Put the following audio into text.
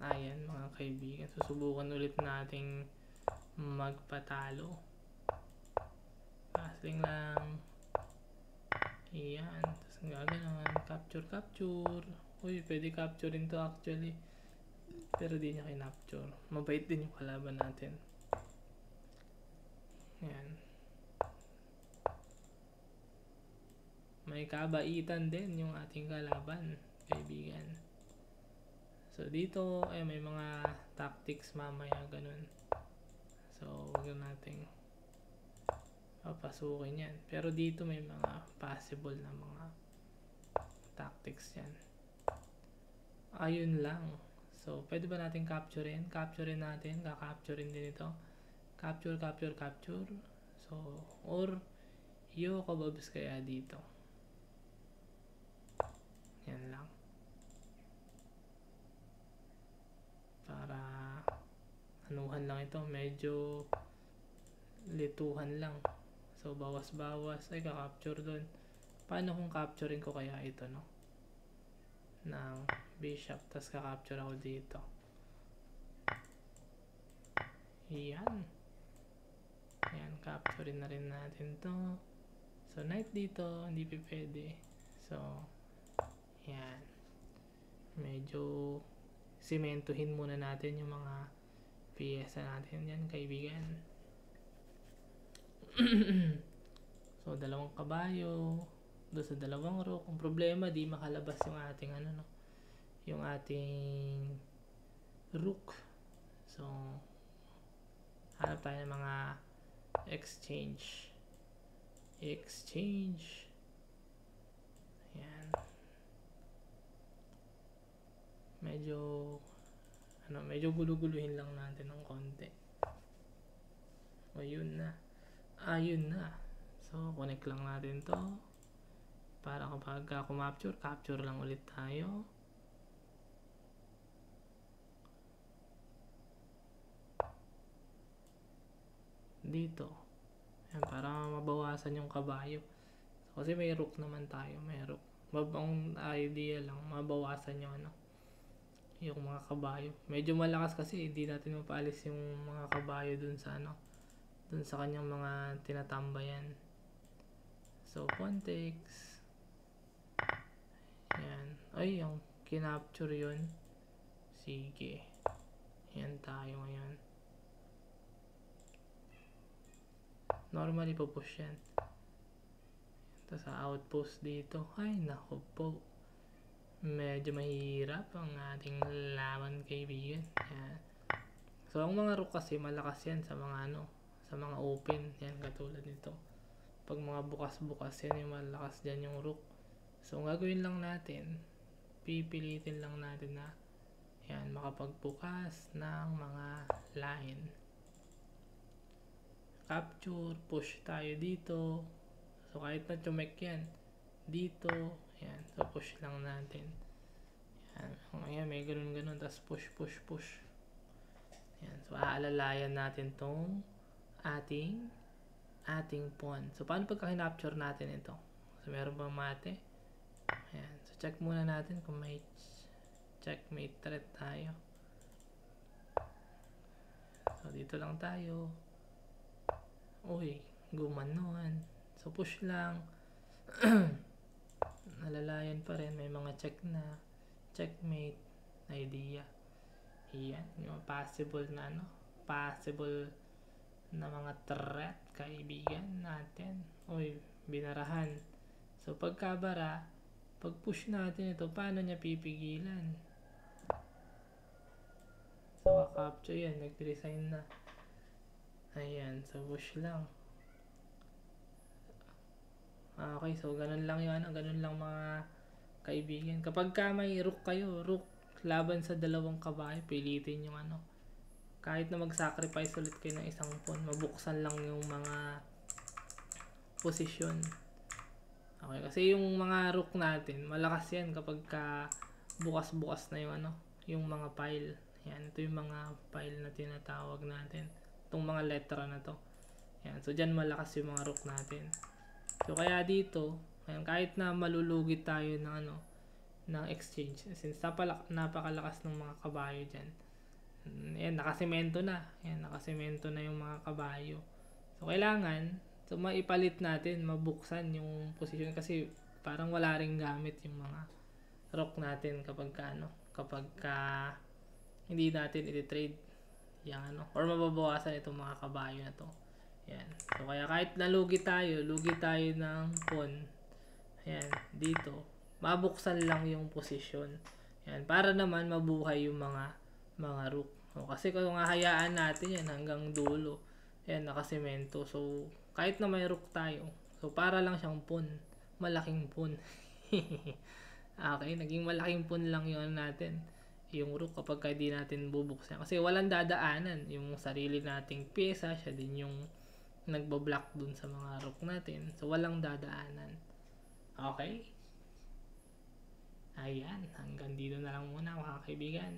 Ayan mga kaibigan, susubukan ulit nating magpatalo. Passing lang. Ayan, tapos gaganon, capture. Uy, pwede capturein to actually, pero di niya kinapture. Mabait din yung kalaban natin. Ayan, may kabaitan din yung ating kalaban, kaibigan. So dito ay may mga tactics mamaya ganun. So wag nating papasukin yan. Pero dito may mga possible na mga tactics yan. Ayun lang. So pwede ba natin capturein? Capturein natin. Kakapturein din ito. Capture. So or Yokobabs kaya dito. Yan lang. Para anuhan lang ito. Medyo lituhan lang. So bawas-bawas. Ay kakapture dun. Paano kung capturein ko kaya ito, no? Ng bishop. Tapos kakapture ako dito. Yan. Yan. Capturein na rin natin to. So knight dito. Hindi pwede. So yan. Medyo simentuhin muna natin yung mga piyesa natin yan, kaibigan. So dalawang kabayo doon sa dalawang rook. Ang problema, di makalabas yung ating yung ating rook. So hanap tayo ng mga exchange. Yan. Medyo guluguluhin lang natin ng konti. Ayun na. So connect lang natin to para kapag capture lang ulit tayo. Dito. Yan, para mabawasan yung kabayo. So, kasi may rook naman tayo, ang idea lang mabawasan yung mga kabayo. Medyo malakas kasi hindi natin mapaalis yung mga kabayo dun sa kanyang mga tinatambayan. So context. Yan. Ay, yung kinapture yun. Sige. Yan tayo ngayon. Normally pupush yan. Tapos sa outpost dito. Ay, naku po. Medyo mahirap ang ating laban, kaibigan. Yan. So ang mga rook kasi malakas yan sa mga sa mga open. Yan, katulad nito. Pag mga bukas-bukas yan, yung malakas dyan yung rook. So ang gagawin lang natin, pipilitin lang natin na yan, makapagbukas ng mga line. Capture, push tayo dito. So kahit na chumek yan dito, yan, so push lang natin. Yan, may ganun, tapos push. Yan, so aalalayan natin tong ating pawn. So paano pagka kinapture natin ito? So meron bang mate? Yan, so check muna natin kung may checkmate threat tayo. So dito lang tayo. Uy, gumanon. So push lang. Nalalayan pa rin, may mga checkmate idea. Yan, yung possible na mga threat, kaibigan natin. Uy, binarahan. So pagkabara, pag push natin ito, paano niya pipigilan? So capture yan, nag-resign na. Ayan, so push lang. Okay, so ganun lang ganun lang mga kaibigan. Kapag ka may rook kayo, rook laban sa dalawang kabayo, pilitin yung kahit na mag-sacrifice ulit kayo ng isang pawn, mabuksan lang yung mga posisyon. Okay, kasi yung mga rook natin, malakas yan kapag ka bukas-bukas na yung mga pile. Yan, ito yung mga pile na tinatawag natin. Itong mga letra na to. Yan, so dyan malakas yung mga rook natin. So kaya dito, ayan, kahit na malulugi tayo ng ng exchange. Since napakalakas ng mga kabayo dyan. Ayan, nakasemento na. Ayan, nakasemento na yung mga kabayo. So, kailangan, maipalit natin, mabuksan yung position kasi parang wala ring gamit yung mga rock natin kapag hindi natin i-trade yung or mababawasan itong mga kabayo na to. Ayan. So, kaya kahit lugi tayo ng pawn. Ayan, dito, mabuksan lang yung position. Ayan, para naman mabuhay yung mga rook. So, kasi kung hahayaan natin yan hanggang dulo, ayan, nakasemento. So, kahit na may rook tayo, so para lang siyang pawn. Malaking pawn. Okay, naging malaking pawn lang yun natin. Yung rook kapag hindi natin bubuksan. Kasi walang dadaanan. Yung sarili nating pyesa, siya din yung nagbablock dun sa mga rook natin. So, walang dadaanan. Okay? Ayan, hanggang dito na lang muna mga kaibigan.